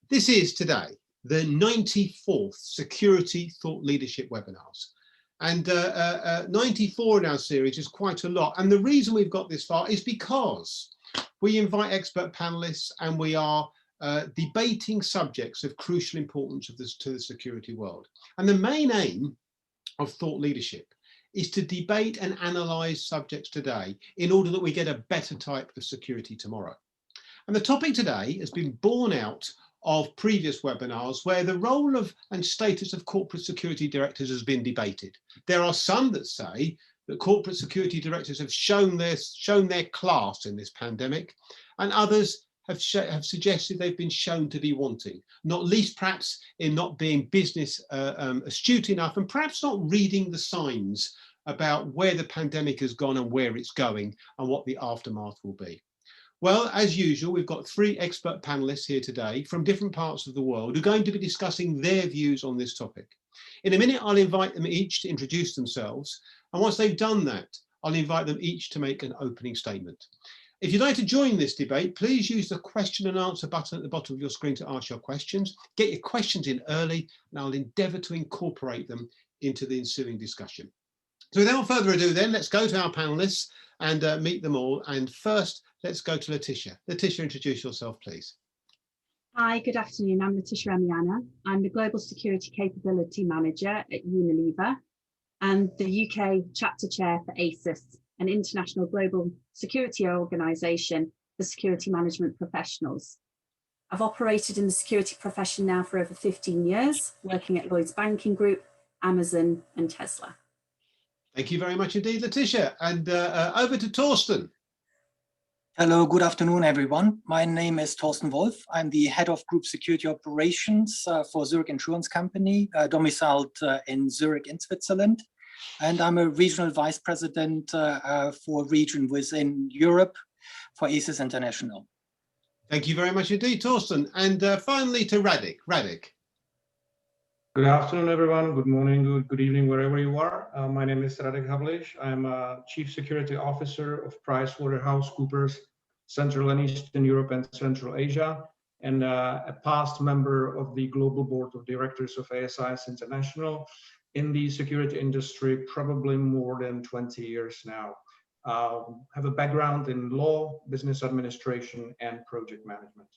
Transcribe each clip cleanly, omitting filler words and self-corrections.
This is today the 94th Security Thought Leadership webinars. And 94 in our series is quite a lot. And the reason we've got this far is because we invite expert panelists and we are debating subjects of crucial importance to the security world. And the main aim of thought leadership is to debate and analyse subjects today in order that we get a better type of security tomorrow. And the topic today has been born out of previous webinars where the role of and status of corporate security directors has been debated. There are some that say that corporate security directors have shown their class in this pandemic, and others have suggested they've been shown to be wanting, not least perhaps in not being business astute enough and perhaps not reading the signs about where the pandemic has gone and where it's going and what the aftermath will be. Well, as usual, we've got three expert panelists here today from different parts of the world who are going to be discussing their views on this topic. In a minute, I'll invite them each to introduce themselves. And once they've done that, I'll invite them each to make an opening statement. If you'd like to join this debate, please use the question and answer button at the bottom of your screen to ask your questions. Get your questions in early, and I'll endeavour to incorporate them into the ensuing discussion. So without further ado then, let's go to our panelists and meet them all. And first, let's go to Letitia. Letitia, introduce yourself, please. Hi, good afternoon. I'm Letitia Emiana. I'm the Global Security Capability Manager at Unilever and the UK Chapter Chair for ASIS, an international global security organisation for security management professionals. I've operated in the security profession now for over 15 years, working at Lloyds Banking Group, Amazon and Tesla. Thank you very much indeed, Letitia. And over to Torsten. Hello, good afternoon, everyone. My name is Torsten Wolf. I'm the head of Group Security Operations for Zurich Insurance Company, domiciled in Zurich in Switzerland. And I'm a regional vice president for region within Europe for ASIS International. Thank you very much indeed, Torsten. And finally to Radik. Radik. Good afternoon, everyone. Good morning, good evening, wherever you are. My name is Radik Havlic. I'm a Chief Security Officer of PricewaterhouseCoopers, Central and Eastern Europe and Central Asia, and a past member of the Global Board of Directors of ASIS International in the security industry, probably more than 20 years now. Have a background in law, business administration, and project management.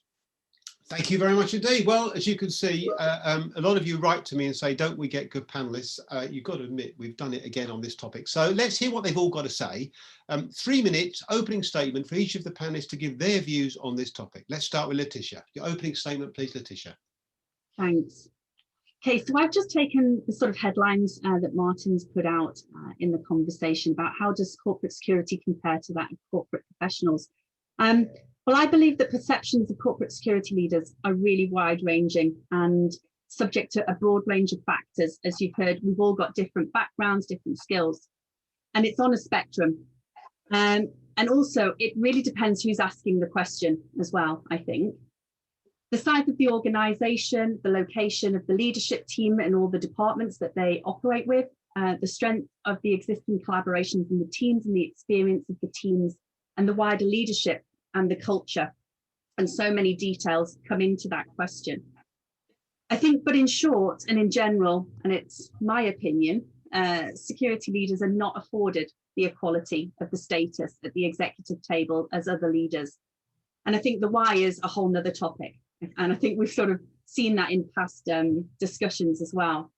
Thank you very much indeed. Well, as you can see, a lot of you write to me and say, don't we get good panelists? You've got to admit, we've done it again on this topic. So let's hear what they've all got to say. 3 minutes, opening statement for each of the panelists to give their views on this topic. Let's start with Letitia. Your opening statement, please, Letitia. Thanks. Okay, so I've just taken the sort of headlines that Martin's put out in the conversation about how does corporate security compare to that of corporate professionals. Well, I believe that perceptions of corporate security leaders are really wide-ranging and subject to a broad range of factors. As you've heard, we've all got different backgrounds, different skills, and it's on a spectrum. And also, it really depends who's asking the question as well, I think. The size of the organisation, the location of the leadership team and all the departments that they operate with, the strength of the existing collaborations in the teams and the experience of the teams and the wider leadership and the culture, and so many details come into that question. I think, but in short and in general, and it's my opinion, security leaders are not afforded the equality of the status at the executive table as other leaders. And I think the why is a whole nother topic. And I think we've sort of seen that in past discussions as well.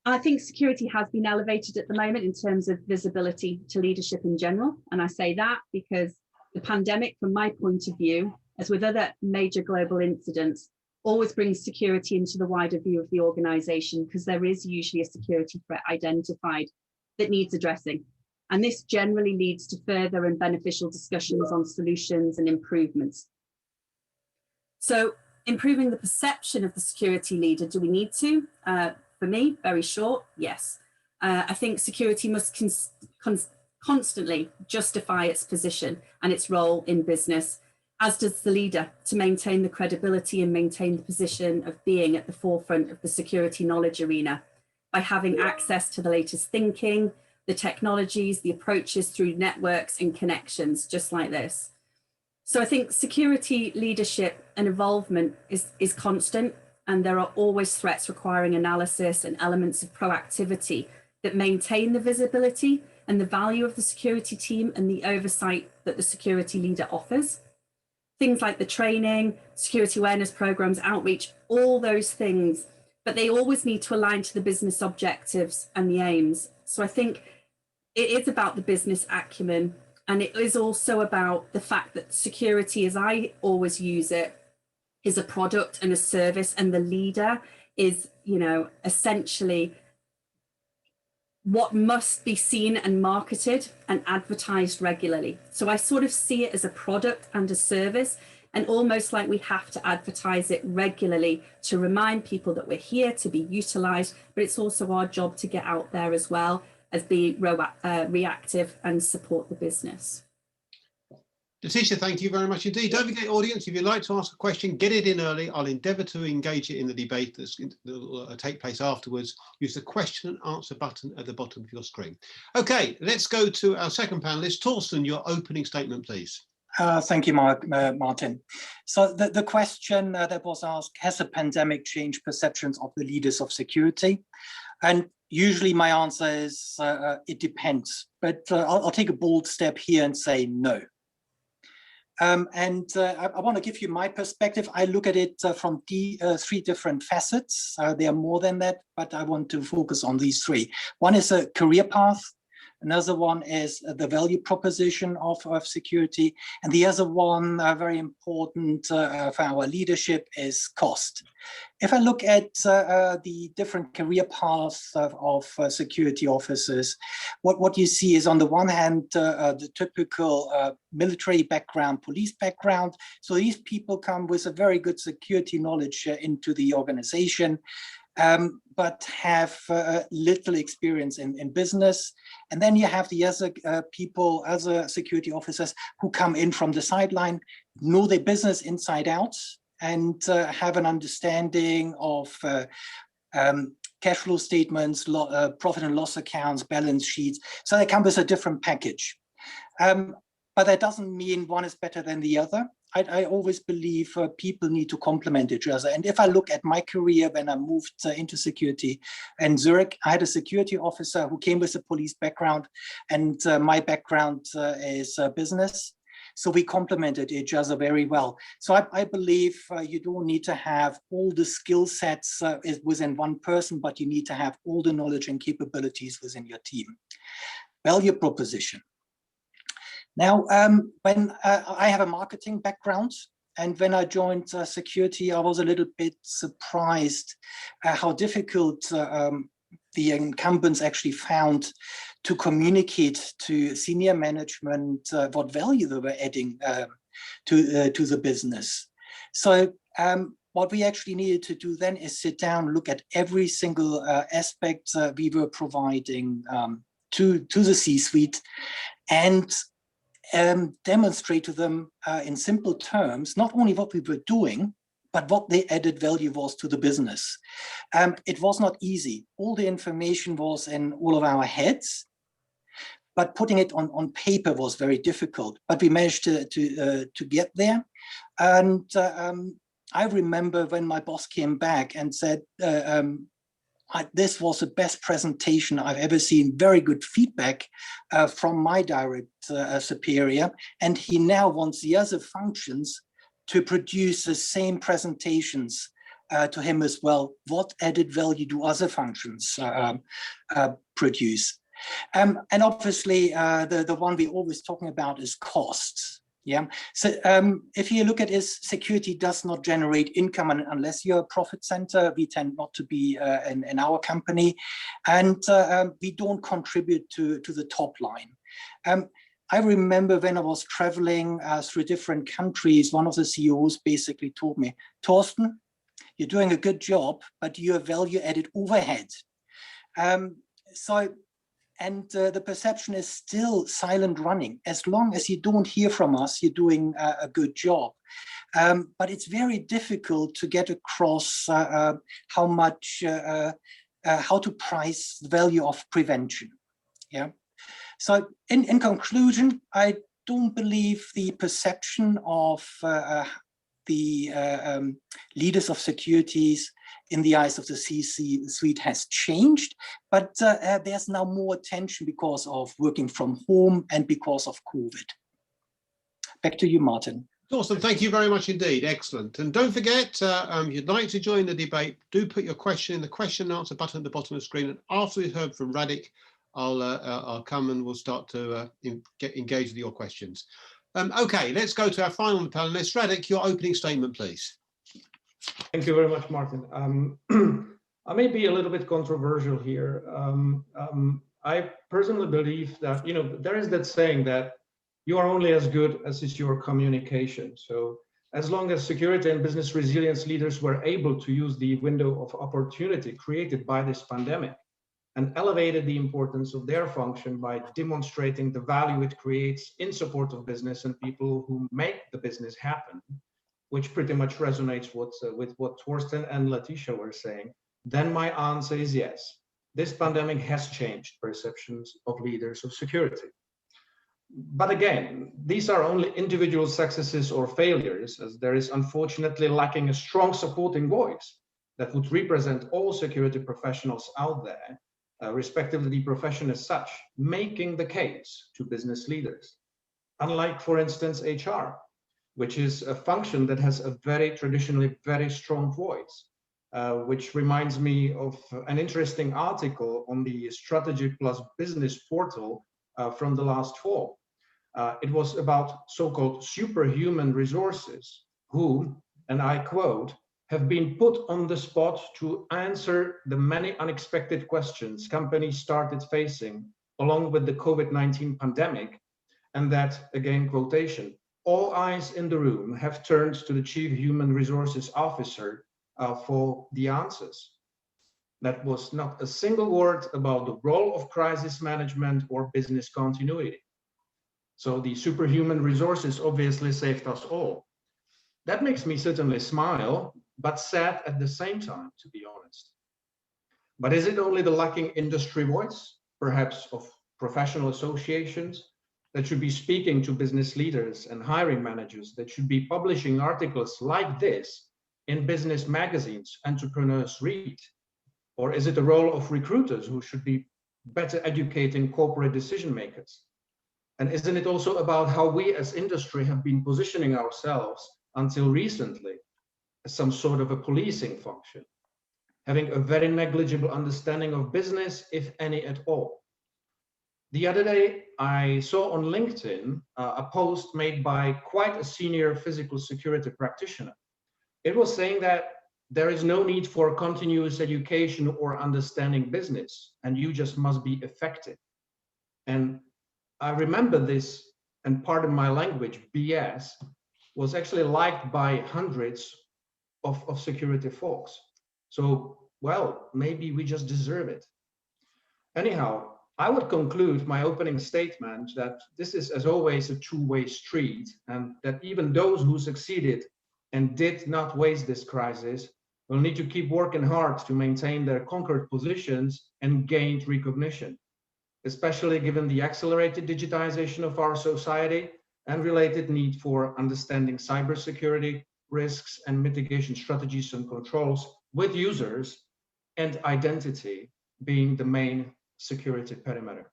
I think security has been elevated at the moment in terms of visibility to leadership in general. And I say that because the pandemic, from my point of view, as with other major global incidents, always brings security into the wider view of the organisation because there is usually a security threat identified that needs addressing. And this generally leads to further and beneficial discussions on solutions and improvements. So improving the perception of the security leader, do we need to? For me, very short, yes. I think security must constantly justify its position and its role in business, as does the leader, to maintain the credibility and maintain the position of being at the forefront of the security knowledge arena by having access to the latest thinking, the technologies, the approaches through networks and connections, just like this. So I think security leadership and involvement is constant, and there are always threats requiring analysis and elements of proactivity that maintain the visibility and the value of the security team and the oversight that the security leader offers. Things like the training, security awareness programs, outreach, all those things, but they always need to align to the business objectives and the aims. So I think it is about the business acumen, and it is also about the fact that security, as I always use it, is a product and a service, and the leader is, you know, essentially what must be seen and marketed and advertised regularly. So I sort of see it as a product and a service, and almost like we have to advertise it regularly to remind people that we're here to be utilized, but it's also our job to get out there as well as be reactive and support the business. Letitia, thank you very much indeed. Don't forget, audience, if you'd like to ask a question, get it in early. I'll endeavour to engage it in the debate that will take place afterwards. Use the question and answer button at the bottom of your screen. Okay, let's go to our second panelist. Torsten, your opening statement, please. Thank you, Martin. So the question that was asked, has the pandemic changed perceptions of the leaders of security? And usually my answer is it depends, but I'll take a bold step here and say no. I want to give you my perspective. I look at it from three different facets. There are more than that, but I want to focus on these three. One is a career path. Another one is the value proposition of security. And the other one, very important for our leadership, is cost. If I look at the different career paths of security officers, what you see is, on the one hand, the typical military background, police background. So these people come with a very good security knowledge into the organization, but have little experience in business. And then you have the other people, other security officers who come in from the sideline, know their business inside out, and have an understanding of cash flow statements, profit and loss accounts, balance sheets. So they come with a different package. But that doesn't mean one is better than the other. I always believe people need to complement each other. And if I look at my career when I moved into security in Zurich, I had a security officer who came with a police background, and my background is business. So we complemented each other very well. So I believe you don't need to have all the skill sets within one person, but you need to have all the knowledge and capabilities within your team. Value proposition. Now, when I have a marketing background, and when I joined security, I was a little bit surprised how difficult the incumbents actually found to communicate to senior management what value they were adding to the business. So what we actually needed to do then is sit down, look at every single aspect we were providing to the C-suite, and demonstrate to them in simple terms, not only what we were doing, but what the added value was to the business. It was not easy. All the information was in all of our heads, but putting it on paper was very difficult. But we managed to get there. And I remember when my boss came back and said, this was the best presentation I've ever seen, very good feedback from my direct superior. And he now wants the other functions to produce the same presentations to him as well. What added value do other functions produce? And obviously, the one we're always talking about is costs. Yeah. So if you look at it, security does not generate income unless you're a profit center. We tend not to be in our company, and we don't contribute to the top line. I remember when I was traveling through different countries, one of the CEOs basically told me, Torsten, you're doing a good job, but you're value added overhead. And the perception is still silent running. As long as you don't hear from us, you're doing a good job. But it's very difficult to get across how to price the value of prevention. Yeah. So in conclusion, I don't believe the perception of the leaders of securities in the eyes of the C-suite has changed, but there's now more attention because of working from home and because of COVID. Back to you, Martin. Awesome, thank you very much indeed. Excellent. And don't forget, if you'd like to join the debate, do put your question in the question and answer button at the bottom of the screen. And after we've heard from Radek, I'll come and we'll start to get engaged with your questions. Okay, let's go to our final panelist. Radek, your opening statement, please. Thank you very much, Martin. I may be a little bit controversial here. I personally believe that, you know, there is that saying that you are only as good as is your communication. So as long as security and business resilience leaders were able to use the window of opportunity created by this pandemic and elevated the importance of their function by demonstrating the value it creates in support of business and people who make the business happen, which pretty much resonates with what Torsten and Letitia were saying, then my answer is yes. This pandemic has changed perceptions of leaders of security. But again, these are only individual successes or failures, as there is unfortunately lacking a strong supporting voice that would represent all security professionals out there, respectively the profession as such, making the case to business leaders. Unlike, for instance, HR, which is a function that has a traditionally very strong voice, which reminds me of an interesting article on the Strategy Plus Business portal from the last fall. It was about so-called superhuman resources who, and I quote, have been put on the spot to answer the many unexpected questions companies started facing along with the COVID-19 pandemic, and that, again, quotation, all eyes in the room have turned to the Chief Human Resources Officer for the answers. That was not a single word about the role of crisis management or business continuity. So the superhuman resources obviously saved us all. That makes me certainly smile, but sad at the same time, to be honest. But is it only the lacking industry voice, perhaps of professional associations, that should be speaking to business leaders and hiring managers, that should be publishing articles like this in business magazines entrepreneurs read? Or is it the role of recruiters who should be better educating corporate decision makers? And isn't it also about how we as industry have been positioning ourselves until recently as some sort of a policing function, having a very negligible understanding of business, if any at all? The other day, I saw on LinkedIn a post made by quite a senior physical security practitioner. It was saying that there is no need for continuous education or understanding business, and you just must be effective. And I remember this, and pardon my language, BS, was actually liked by hundreds of security folks. So, well, maybe we just deserve it. Anyhow, I would conclude my opening statement that this is, as always, a two-way street, and that even those who succeeded and did not waste this crisis will need to keep working hard to maintain their conquered positions and gained recognition, especially given the accelerated digitization of our society and related need for understanding cybersecurity risks and mitigation strategies and controls with users and identity being the main security perimeter.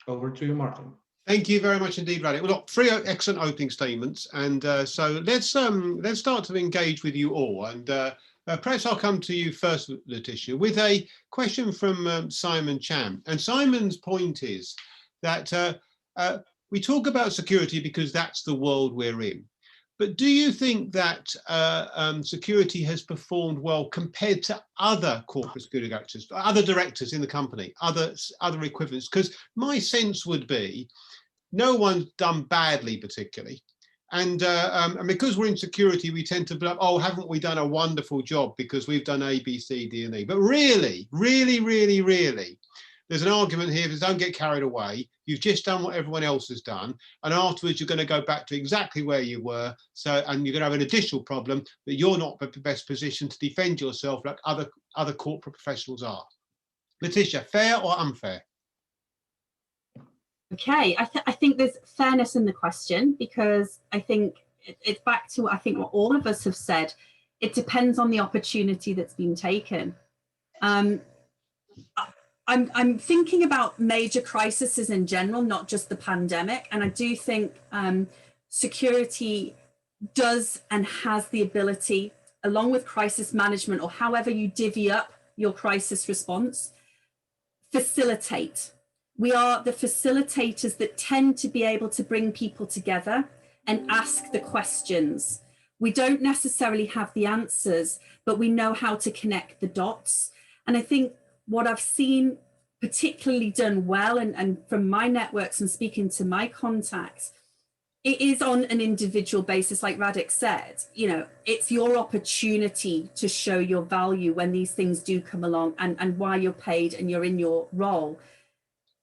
Over to you, Martin. Thank you very much indeed, Radek. We've got three excellent opening statements, and so let's start to engage with you all. And perhaps I'll come to you first, Letitia, with a question from Simon Cham. And Simon's point is that we talk about security because that's the world we're in. But do you think that security has performed well compared to other corporate security actors, other directors in the company, other equivalents? Because my sense would be no one's done badly particularly. And because we're in security, we tend to be like, oh, haven't we done a wonderful job because we've done A, B, C, D, and E. But really, there's an argument here that don't get carried away. You've just done what everyone else has done. And afterwards, you're going to go back to exactly where you were. And you're going to have an additional problem that you're not the best positioned to defend yourself like other corporate professionals are. Letitia, fair or unfair? Okay, I think there's fairness in the question, because I think it's back to what all of us have said. It depends on the opportunity that's been taken. I'm thinking about major crises in general, not just the pandemic, and I do think security does and has the ability, along with crisis management, or however you divvy up your crisis response, facilitate. We are the facilitators that tend to be able to bring people together and ask the questions. We don't necessarily have the answers, but we know how to connect the dots. And I think what I've seen particularly done well, and from my networks and speaking to my contacts, it is on an individual basis, like Radek said. You know, it's your opportunity to show your value when these things do come along, and why you're paid and you're in your role.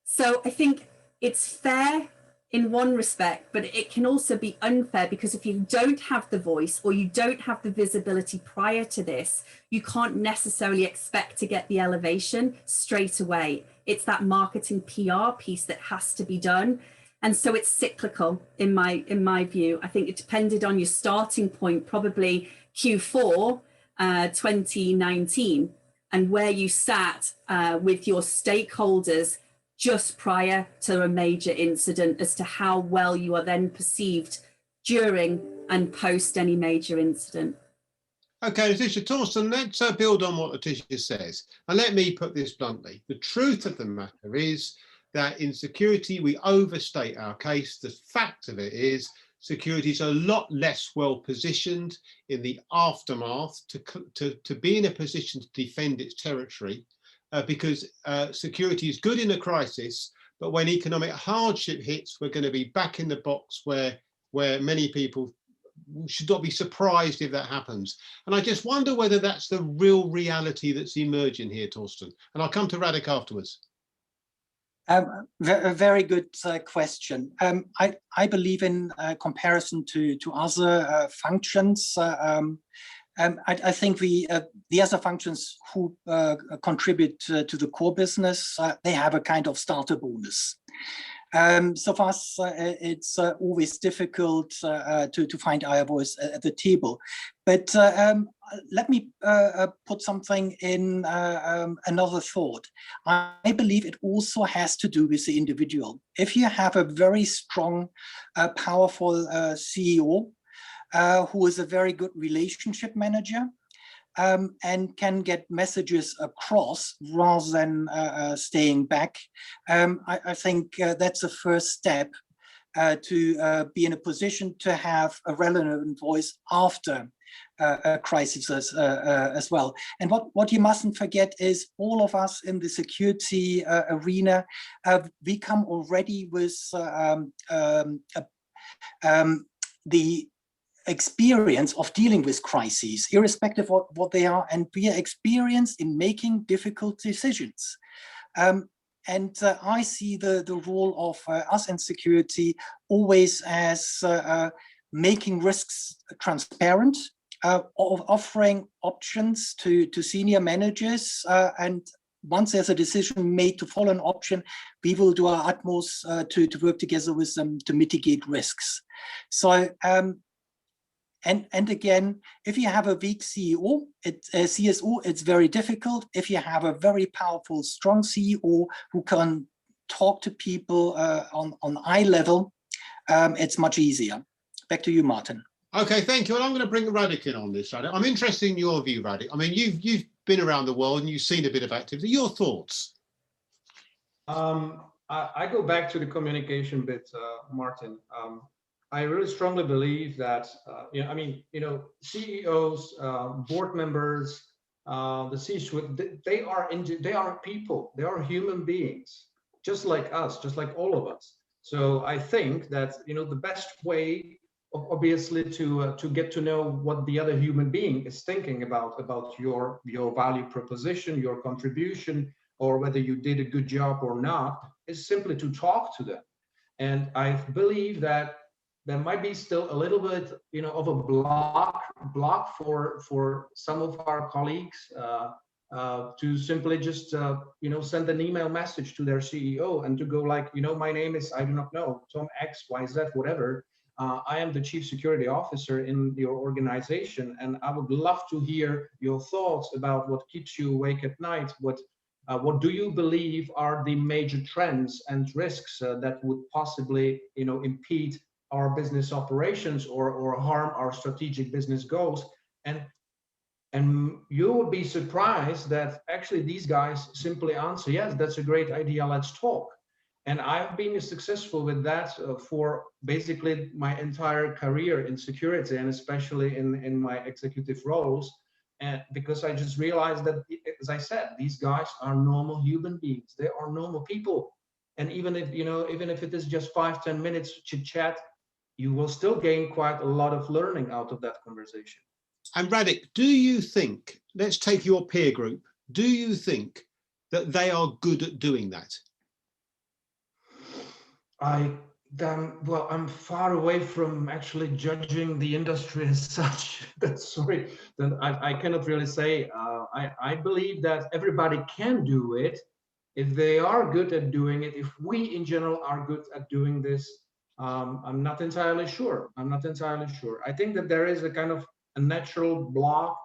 So I think it's fair in one respect, but it can also be unfair, because if you don't have the voice or you don't have the visibility prior to this, you can't necessarily expect to get the elevation straight away. It's that marketing PR piece that has to be done. And so it's cyclical in my view. I think it depended on your starting point, probably Q4 2019, and where you sat with your stakeholders just prior to a major incident, as to how well you are then perceived during and post any major incident. Okay, Letitia, Torsten, let's build on what Letitia says. And let me put this bluntly. The truth of the matter is that in security, we overstate our case. The fact of it is security is a lot less well positioned in the aftermath to be in a position to defend its territory, because security is good in a crisis, but when economic hardship hits, we're going to be back in the box where many people should not be surprised if that happens. And I just wonder whether that's the real reality that's emerging here, Torsten. And I'll come to Radek afterwards. A very good question. I believe in comparison to other functions. I think the other functions who contribute to the core business, they have a kind of starter bonus. So for us, it's always difficult to find our voice at the table. But let me put something in another thought. I believe it also has to do with the individual. If you have a very strong, powerful CEO who is a very good relationship manager, and can get messages across rather than staying back, I think that's the first step to be in a position to have a relevant voice after a crisis as well. And what you mustn't forget is all of us in the security arena, we come already with the experience of dealing with crises, irrespective of what they are, and we are experienced in making difficult decisions. And I see the role of us in security always as making risks transparent, of offering options to senior managers, and once there's a decision made to follow an option, we will do our utmost to work together with them to mitigate risks. So and again, if you have a weak CSO, it's very difficult. If you have a very powerful, strong CEO who can talk to people on eye level, it's much easier. Back to you, Martin. Okay, thank you. And I'm going to bring Radek in on this, Radek. I'm interested in your view, Radek. I mean, you've been around the world and you've seen a bit of activity. Your thoughts? I go back to the communication bit, Martin. I really strongly believe that, CEOs, board members, the C-suite, they are people, they are human beings, just like us, just like all of us. So I think that, the best way, obviously, to get to know what the other human being is thinking about your value proposition, your contribution, or whether you did a good job or not, is simply to talk to them. And I believe that there might be still a little bit, of a block for some of our colleagues to simply just send an email message to their CEO and to go like, my name is, I do not know, Tom X, Y, Z, whatever. I am the Chief Security Officer in your organization, and I would love to hear your thoughts about what keeps you awake at night. What do you believe are the major trends and risks that would possibly, impede our business operations or harm our strategic business goals? And you would be surprised that actually these guys simply answer, yes, that's a great idea, let's talk. And I've been successful with that for basically my entire career in security, and especially in my executive roles. And because I just realized that, as I said, these guys are normal human beings. They are normal people. And even if it is just 5-10 minutes chit chat, you will still gain quite a lot of learning out of that conversation. And Radek, do you think, let's take your peer group, do you think that they are good at doing that? Well, I'm far away from actually judging the industry as such. Sorry, I cannot really say. I believe that everybody can do it if they are good at doing it. If we in general are good at doing this, I'm not entirely sure. I think that there is a kind of a natural block,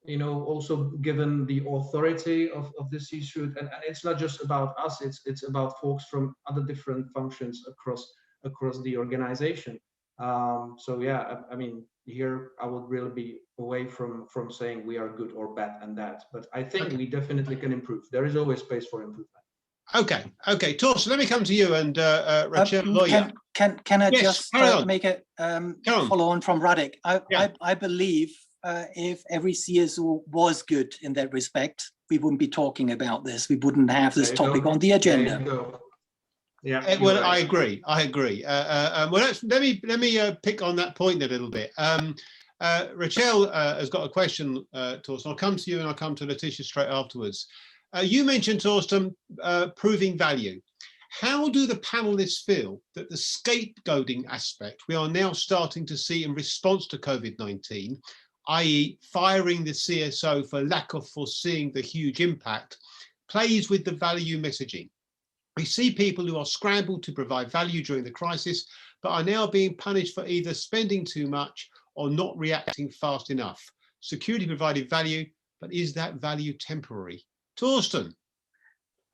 also given the authority of the C-suite, and it's not just about us. It's about folks from other different functions across the organization. So yeah, I mean, here I would really be away from saying we are good or bad and that, but I think we definitely can improve. There is always space for improvement. Okay, Torsten, let me come to you and Rachel. Can I yes, just make a follow on from Radek? I believe if every CSO was good in that respect, we wouldn't be talking about this. We wouldn't have this topic on the agenda. Yeah. Well, right. I agree. Well, let me pick on that point a little bit. Rachel has got a question, Torsten. I'll come to you and I'll come to Letitia straight afterwards. You mentioned, Torsten, proving value. How do the panelists feel that the scapegoating aspect we are now starting to see in response to COVID-19, i.e. firing the CSO for lack of foreseeing the huge impact, plays with the value messaging? We see people who are scrambled to provide value during the crisis, but are now being punished for either spending too much or not reacting fast enough. Security provided value, but is that value temporary? Torsten.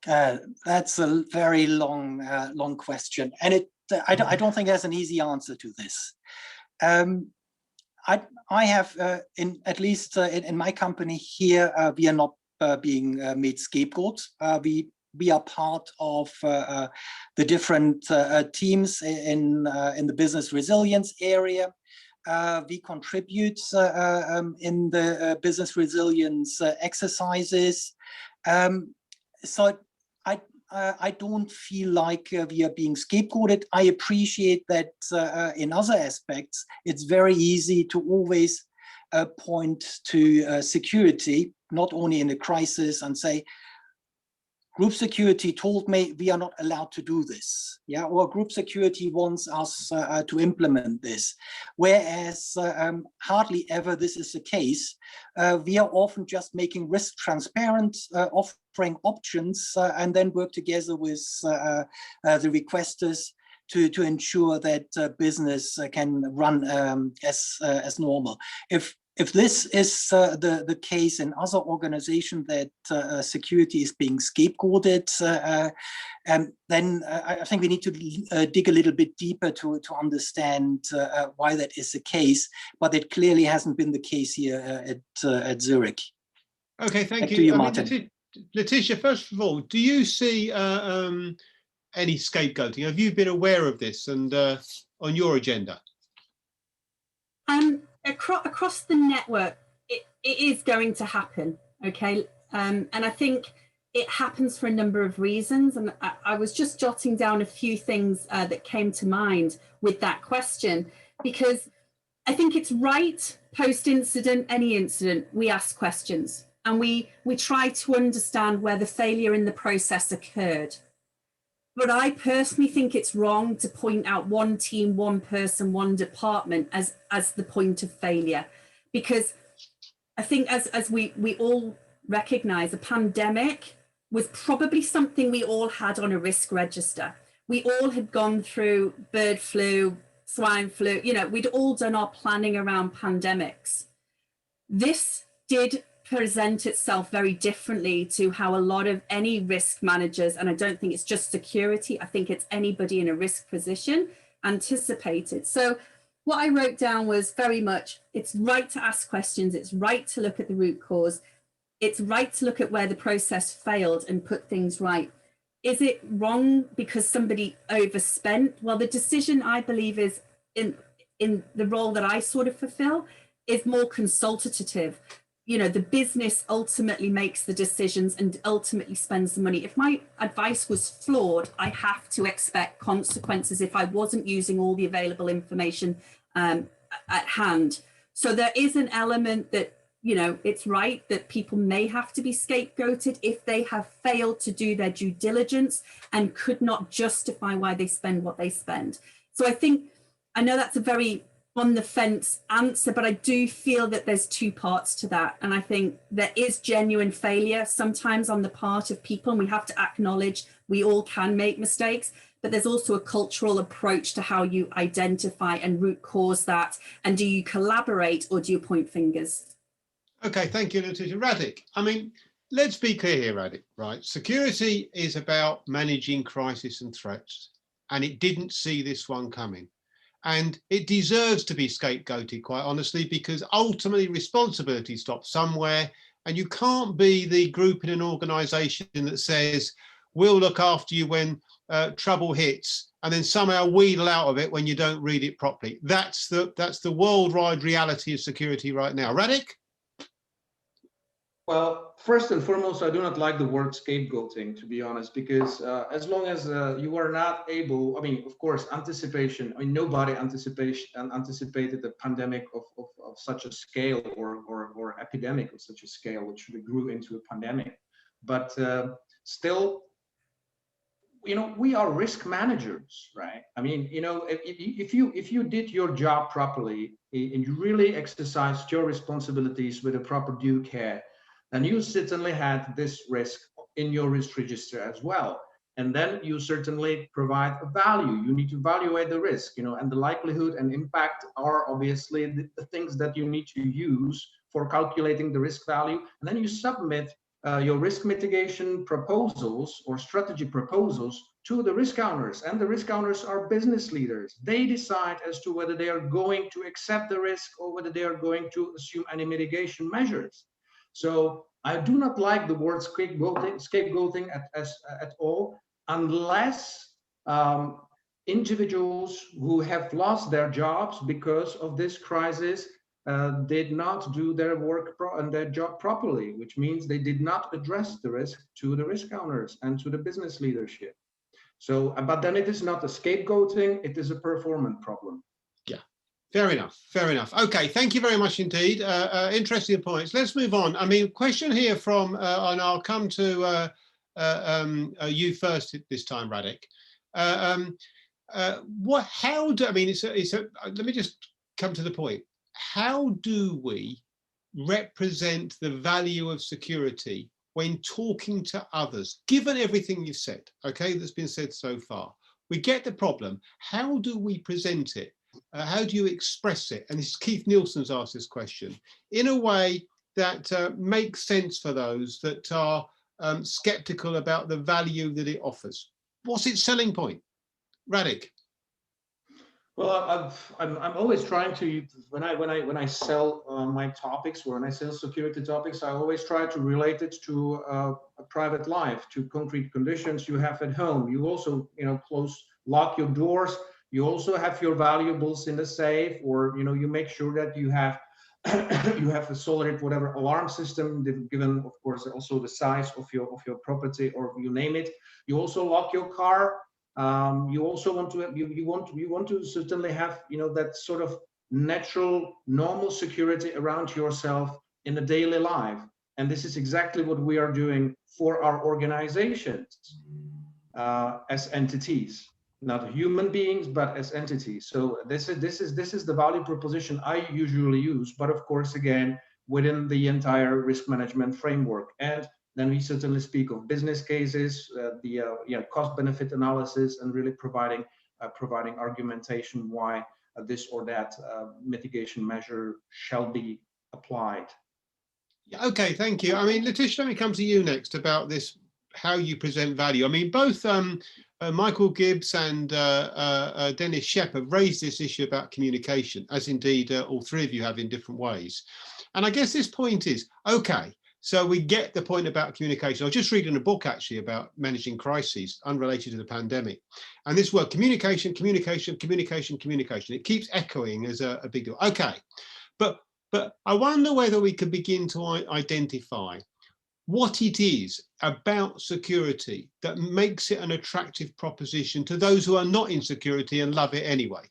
That's a very long question, and I don't think there's an easy answer to this. I have, at least in my company here, we are not being made scapegoats. We are part of the different teams in the business resilience area. We contribute in the business resilience exercises. So I don't feel like we are being scapegoated. I appreciate that in other aspects, it's very easy to always point to security, not only in a crisis, and say, group security told me we are not allowed to do this, or group security wants us to implement this. Whereas hardly ever this is the case. We are often just making risk transparent, offering options, and then work together with the requesters to ensure that business can run as normal. If this is the case in other organizations that security is being scapegoated, then I think we need to dig a little bit deeper to understand why that is the case. But it clearly hasn't been the case here at Zurich. Okay, thank you. To you, Martin. Letitia, first of all, do you see any scapegoating? Have you been aware of this and on your agenda? Across the network, it is going to happen, okay? And I think it happens for a number of reasons. And I was just jotting down a few things that came to mind with that question, because I think it's right, post-incident, any incident, we ask questions and we try to understand where the failure in the process occurred. But I personally think it's wrong to point out one team, one person, one department as the point of failure, because I think as we all recognize a pandemic was probably something we all had on a risk register. We all had gone through bird flu, swine flu, you know, we'd all done our planning around pandemics. This did present itself very differently to how a lot of any risk managers, and I don't think it's just security, I think it's anybody in a risk position, anticipated. So what I wrote down was very much, it's right to ask questions, it's right to look at the root cause, it's right to look at where the process failed and put things right. Is it wrong because somebody overspent? Well, the decision, I believe, is in the role that I sort of fulfill, is more consultative. You know, the business ultimately makes the decisions and ultimately spends the money. If my advice was flawed, I have to expect consequences if I wasn't using all the available information at hand. So there is an element that, you know, it's right that people may have to be scapegoated if they have failed to do their due diligence and could not justify why they spend what they spend. So I know that's a very on the fence answer, but I do feel that there's two parts to that. And I think there is genuine failure sometimes on the part of people, and we have to acknowledge we all can make mistakes, but there's also a cultural approach to how you identify and root cause that. And do you collaborate or do you point fingers? Okay, thank you, Letitia. Radek, I mean, let's be clear here, Radek, right? Security is about managing crisis and threats, and it didn't see this one coming. And it deserves to be scapegoated, quite honestly, because ultimately responsibility stops somewhere, and you can't be the group in an organisation that says, we'll look after you when trouble hits, and then somehow wheedle out of it when you don't read it properly. That's the worldwide reality of security right now. Radek? Well, first and foremost, I do not like the word scapegoating, to be honest, because as long as you are not able, I mean, of course, anticipation, I mean, nobody anticipated the pandemic of such a scale or epidemic of such a scale, which grew into a pandemic. But still, you know, we are risk managers, right? I mean, you know, if you did your job properly and you really exercised your responsibilities with a proper due care, and you certainly had this risk in your risk register as well. And then you certainly provide a value. You need to evaluate the risk, you know, and the likelihood and impact are obviously the things that you need to use for calculating the risk value. And then you submit your risk mitigation proposals or strategy proposals to the risk owners. And the risk owners are business leaders. They decide as to whether they are going to accept the risk or whether they are going to assume any measures. So I do not like the word scapegoating at all, unless individuals who have lost their jobs because of this crisis did not do their work and their job properly, which means they did not address the risk to the risk owners and to the business leadership. So, but then it is not a scapegoating, it is a performance problem. Yeah. Fair enough. Fair enough. Okay, thank you very much indeed. Interesting points. Let's move on. I mean, question here from, and I'll come to you first this time, Radek. Let me just come to the point. How do we represent the value of security when talking to others, given everything you've said, okay, that's been said so far? We get the problem. How do we present it? How do you express it? And this Keith Nielsen's asked this question in a way that makes sense for those that are skeptical about the value that it offers. What's its selling point? Radek. Well, I'm always trying to, when I sell my topics, when I sell security topics, I always try to relate it to a private life, to concrete conditions you have at home. You also, you know, lock your doors. You also have your valuables in the safe, or, you know, you make sure that you have you have a solid whatever alarm system, given of course also the size of your property, or you name it. You also lock your car. You also want to certainly have, you know, that sort of natural, normal security around yourself in a daily life. And this is exactly what we are doing for our organizations as entities. Not human beings, but as entities. So this is the value proposition I usually use. But of course, again, within the entire risk management framework. And then we certainly speak of business cases, the cost-benefit analysis, and really providing argumentation why this or that mitigation measure shall be applied. Okay, thank you. I mean, Letitia, let me come to you next about this, how you present value. I mean, both Michael Gibbs and Dennis Shepp have raised this issue about communication, as indeed all three of you have in different ways. And I guess this point is, okay, so we get the point about communication. I was just reading a book actually about managing crises unrelated to the pandemic. And this word communication, communication, communication, communication, it keeps echoing as a big deal. Okay, but I wonder whether we could begin to identify what it is about security that makes it an attractive proposition to those who are not in security and love it anyway.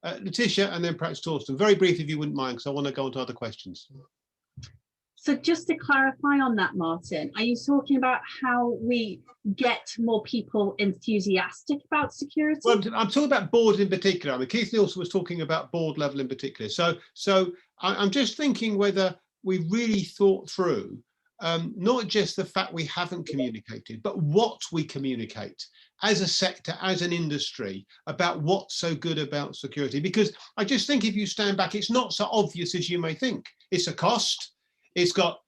Letitia, and then perhaps Torsten, very brief if you wouldn't mind, because I want to go on to other questions. So just to clarify on that, Martin, are you talking about how we get more people enthusiastic about security? Well, I'm talking about board in particular. I mean, Keith Nielsen was talking about board level in particular. So I'm just thinking whether we really thought through not just the fact we haven't communicated, but what we communicate as a sector, as an industry, about what's so good about security. Because I just think if you stand back, it's not so obvious as you may think. It's a cost. It's got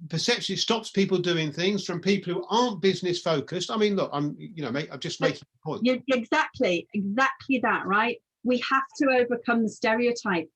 perception, it stops people doing things from people who aren't business focused. I mean, look, I'm just making a point. Exactly that, right? We have to overcome the stereotype,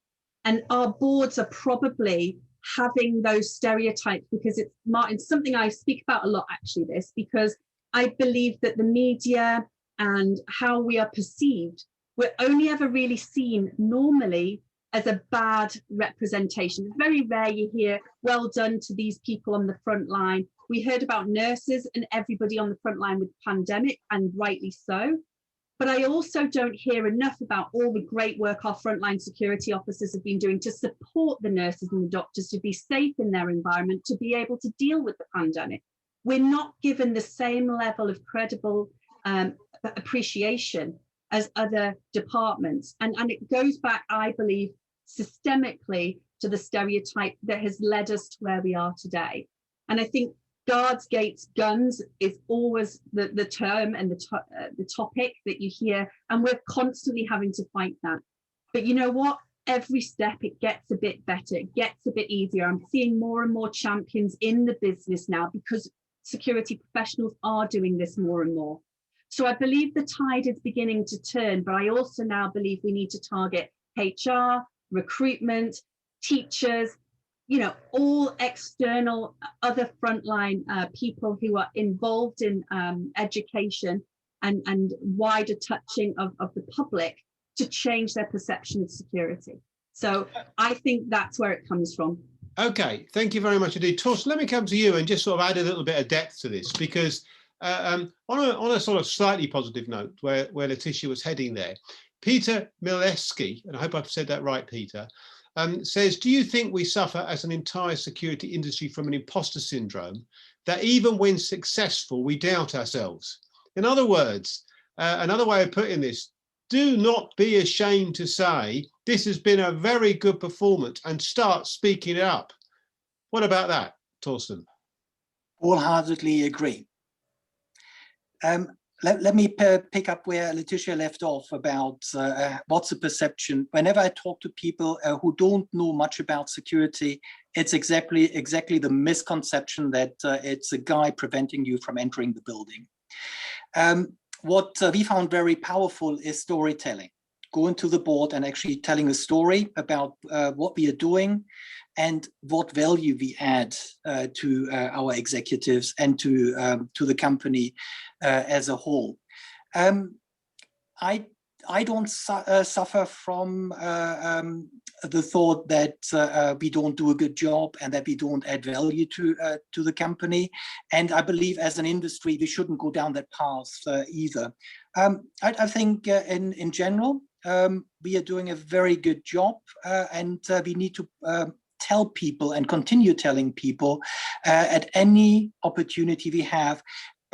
and our boards are probably having those stereotypes because it's, Martin, something I speak about a lot, actually, this, because I believe that the media and how we are perceived, we're only ever really seen normally as a bad representation. It's very rare you hear, well done to these people on the front line. We heard about nurses and everybody on the front line with the pandemic, and rightly so. But I also don't hear enough about all the great work our frontline security officers have been doing to support the nurses and the doctors to be safe in their environment, to be able to deal with the pandemic. We're not given the same level of credible appreciation as other departments. And it goes back, I believe, systemically to the stereotype that has led us to where we are today. And I think guards, gates, guns is always the term and the topic that you hear, and we're constantly having to fight that. But you know what? Every step it gets a bit better, it gets a bit easier. I'm seeing more and more champions in the business now because security professionals are doing this more and more. So I believe the tide is beginning to turn, but I also now believe we need to target HR, recruitment, teachers, all external, other frontline people who are involved in education and wider touching of the public to change their perception of security. So I think that's where it comes from. Okay, thank you very much indeed. Torsten, let me come to you and just sort of add a little bit of depth to this, because on a sort of slightly positive note, where Letitia was heading there, Peter Mileski, and I hope I've said that right, Peter, says, do you think we suffer as an entire security industry from an imposter syndrome, that even when successful, we doubt ourselves? In other words, another way of putting this, do not be ashamed to say, this has been a very good performance, and start speaking it up. What about that, Torsten? Wholeheartedly agree. Let me pick up where Letitia left off about what's the perception. Whenever I talk to people who don't know much about security, it's exactly the misconception that it's a guy preventing you from entering the building. What we found very powerful is storytelling. Going to the board and actually telling a story about what we are doing and what value we add to our executives and to the company as a whole. I don't suffer from the thought that we don't do a good job and that we don't add value to the company. And I believe as an industry, we shouldn't go down that path either. I think in general, we are doing a very good job and we need to tell people and continue telling people at any opportunity we have.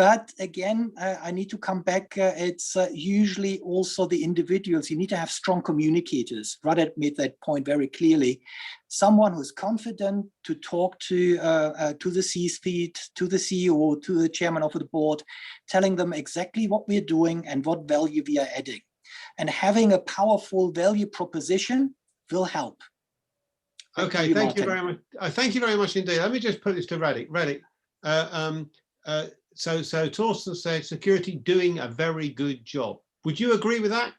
But again, I need to come back. It's usually also the individuals. You need to have strong communicators. Radek made that point very clearly. Someone who's confident to talk to the C-suite, to the CEO, to the chairman of the board, telling them exactly what we're doing and what value we are adding. And having a powerful value proposition will help. Okay, thank you very much. Thank you very much indeed. Let me just put this to Radek. Radek, so Torsten said security doing a very good job. Would you agree with that?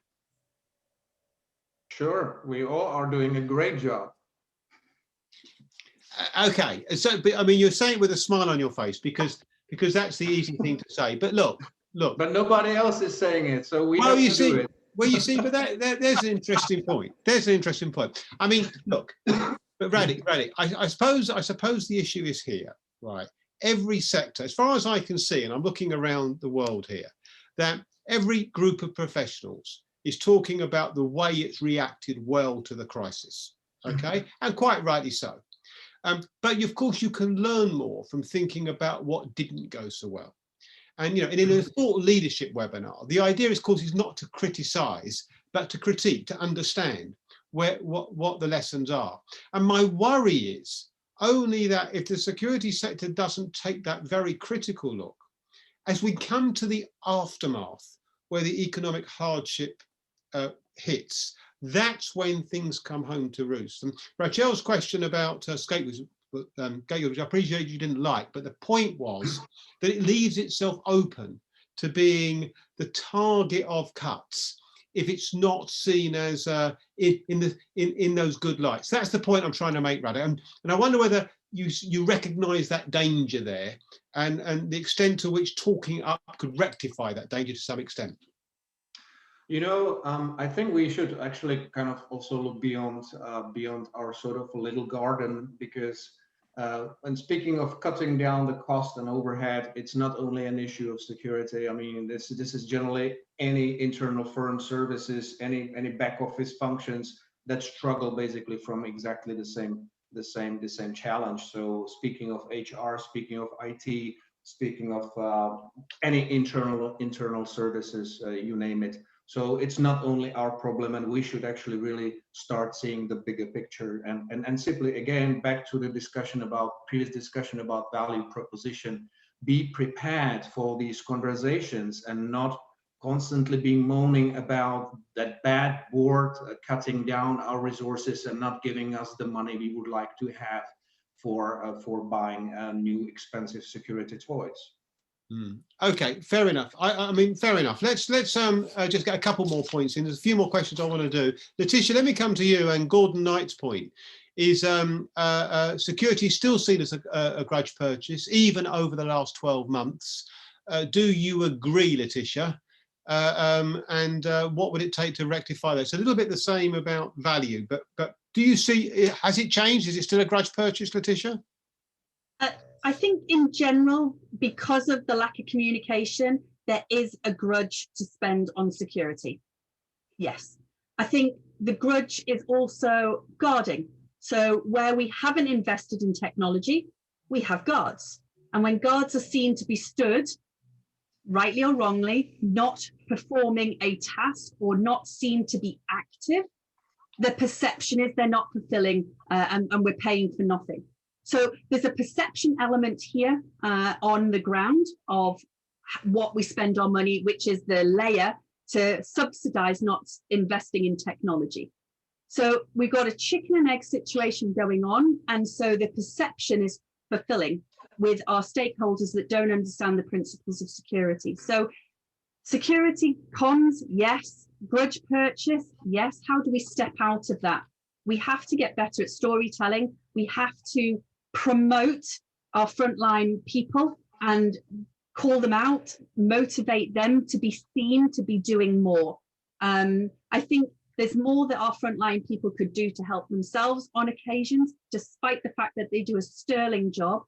Sure, we all are doing a great job. Okay, so but, I mean, you're saying it with a smile on your face because that's the easy thing to say. But look. But nobody else is saying it, so we Well, have to do it. Well, you see, but there's an interesting point. There's an interesting point. I mean, look, but Radek, I suppose the issue is here, right? Every sector, as far as I can see, and I'm looking around the world here, that every group of professionals is talking about the way it's reacted well to the crisis, okay? And quite rightly so. But of course, you can learn more from thinking about what didn't go so well. And, you know, in a thought leadership webinar, the idea, of course, is not to criticize, but to critique, to understand what the lessons are. And my worry is only that if the security sector doesn't take that very critical look, as we come to the aftermath, where the economic hardship hits, that's when things come home to roost. And Rachel's question about gateway, which I appreciate you didn't like, but the point was that it leaves itself open to being the target of cuts if it's not seen as in those good lights. That's the point I'm trying to make, Radek. And I wonder whether you recognise that danger there, and the extent to which talking up could rectify that danger to some extent. You know, I think we should actually kind of also look beyond our sort of little garden, because when speaking of cutting down the cost and overhead, it's not only an issue of security. I mean, this is generally any internal firm services, any back office functions that struggle basically from exactly the same challenge. So speaking of HR, speaking of IT, speaking of any internal services, you name it. So it's not only our problem, and we should actually really start seeing the bigger picture, and simply, again, back to the previous discussion about value proposition, be prepared for these conversations and not constantly being moaning about that bad board cutting down our resources and not giving us the money we would like to have for buying new expensive security toys. Okay, fair enough. I mean, fair enough. Let's just get a couple more points in. There's a few more questions I want to do. Letitia, let me come to you. And Gordon Knight's point is security is still seen as a grudge purchase, even over the last 12 months. Do you agree, Letitia? And what would it take to rectify that? It's a little bit the same about value, but do you see, has it changed? Is it still a grudge purchase, Letitia? I think in general, because of the lack of communication, there is a grudge to spend on security. Yes. I think the grudge is also guarding. So where we haven't invested in technology, we have guards. And when guards are seen to be stood, rightly or wrongly, not performing a task or not seen to be active, the perception is they're not fulfilling and we're paying for nothing. So there's a perception element here on the ground of what we spend our money, which is the layer to subsidize not investing in technology. So we've got a chicken and egg situation going on. And so the perception is fulfilling with our stakeholders that don't understand the principles of security. So security cons, yes. Grudge purchase, yes. How do we step out of that? We have to get better at storytelling. We have to promote our frontline people and call them out, motivate them to be seen to be doing more. I think there's more that our frontline people could do to help themselves on occasions, despite the fact that they do a sterling job.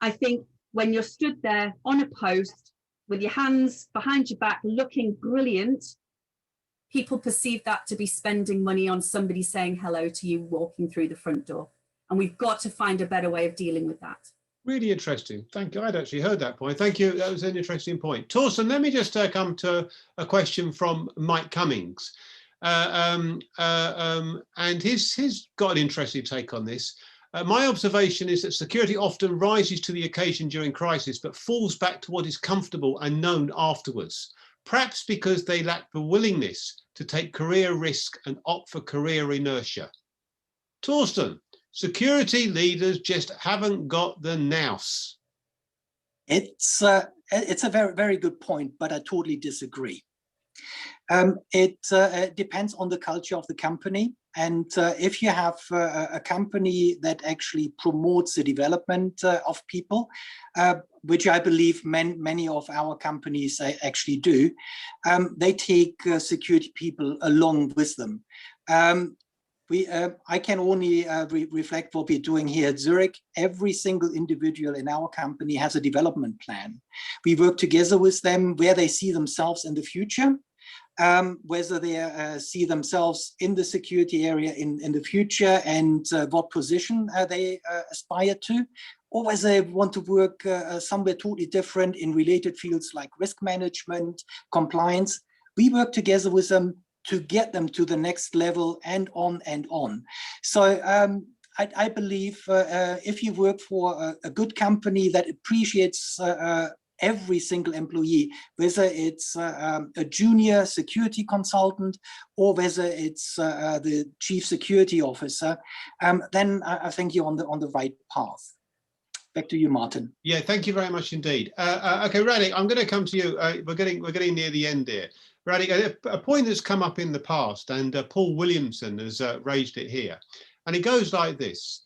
I think when you're stood there on a post with your hands behind your back looking brilliant, people perceive that to be spending money on somebody saying hello to you walking through the front door. And we've got to find a better way of dealing with that. Really interesting. Thank you. I'd actually heard that point. Thank you. That was an interesting point. Torsten, let me just come to a question from Mike Cummings. And he's got an interesting take on this. My observation is that security often rises to the occasion during crisis, but falls back to what is comfortable and known afterwards. Perhaps because they lack the willingness to take career risk and opt for career inertia. Torsten, security leaders just haven't got the nous. It's a very, very good point, but I totally disagree. It depends on the culture of the company. And if you have a company that actually promotes the development of people, which I believe many of our companies actually do, they take security people along with them. I can only reflect what we're doing here at Zurich. Every single individual in our company has a development plan. We work together with them where they see themselves in the future, whether they see themselves in the security area in the future and what position they aspire to, or whether they want to work somewhere totally different in related fields like risk management, compliance. We work together with them to get them to the next level and on and on. So I believe if you work for a good company that appreciates every single employee, whether it's a junior security consultant or whether it's the chief security officer, then I think you're on the right path. Back to you, Martin. Yeah, thank you very much indeed. Okay, Radek, I'm going to come to you. We're getting near the end here. Radek, a point that's come up in the past, and Paul Williamson has raised it here, and it goes like this: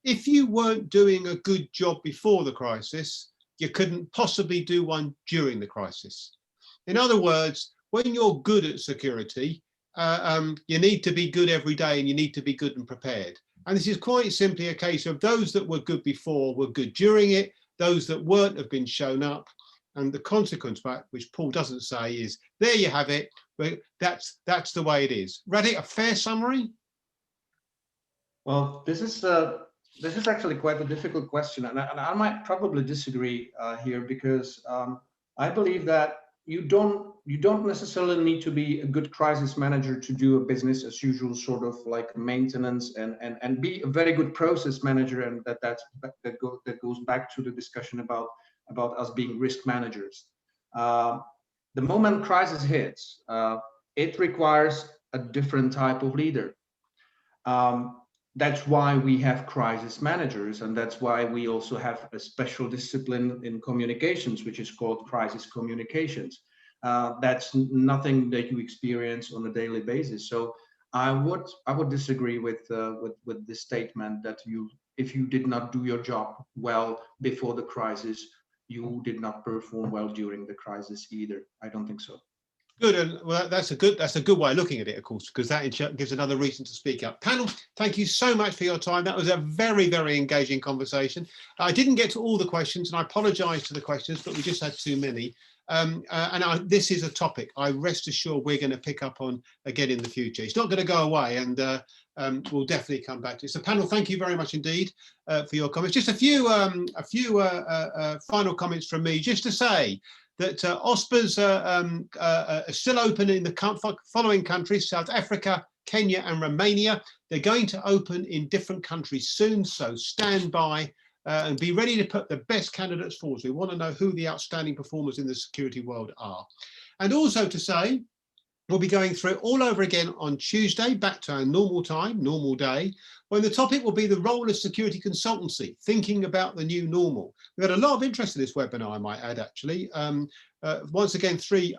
if you weren't doing a good job before the crisis, you couldn't possibly do one during the crisis. In other words, when you're good at security, you need to be good every day, and you need to be good and prepared. And this is quite simply a case of those that were good before were good during it, those that weren't have been shown up. And the consequence, which Paul doesn't say, is there you have it. But that's the way it is. Radek, a fair summary? Well, this is actually quite a difficult question, and I might probably disagree here, because I believe that you don't necessarily need to be a good crisis manager to do a business as usual sort of like maintenance and be a very good process manager, and that goes back to the discussion about us being risk managers. The moment crisis hits, it requires a different type of leader. That's why we have crisis managers, and that's why we also have a special discipline in communications, which is called crisis communications. That's nothing that you experience on a daily basis. So I would disagree with this statement that if you did not do your job well before the crisis, you did not perform well during the crisis either. I don't think so. Good, and well, that's a good way of looking at it, of course, because that gives another reason to speak up. Panel, thank you so much for your time. That was a very, very engaging conversation. I didn't get to all the questions, and I apologise to the questions, but we just had too many. This is a topic I rest assured we're going to pick up on again in the future. It's not going to go away, and we'll definitely come back to it. So, panel, thank you very much indeed for your comments. Just a few final comments from me, just to say that OSPAs are still open in the following countries: South Africa, Kenya and Romania. They're going to open in different countries soon, so stand by and be ready to put the best candidates forward. We want to know who the outstanding performers in the security world are. And also to say, we'll be going through it all over again on Tuesday, back to our normal time, normal day, when the topic will be the role of security consultancy, thinking about the new normal. We've had a lot of interest in this webinar, I might add, actually. Once again, three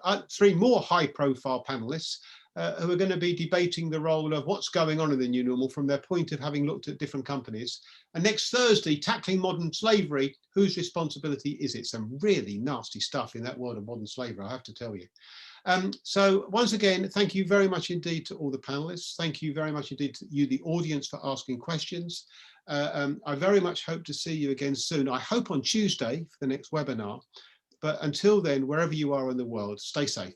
more high-profile panelists who are going to be debating the role of what's going on in the new normal from their point of having looked at different companies. And next Thursday, tackling modern slavery, whose responsibility is it? Some really nasty stuff in that world of modern slavery, I have to tell you. So once again, thank you very much indeed to all the panelists. Thank you very much indeed to you, the audience, for asking questions. I very much hope to see you again soon. I hope on Tuesday for the next webinar. But until then, wherever you are in the world, stay safe.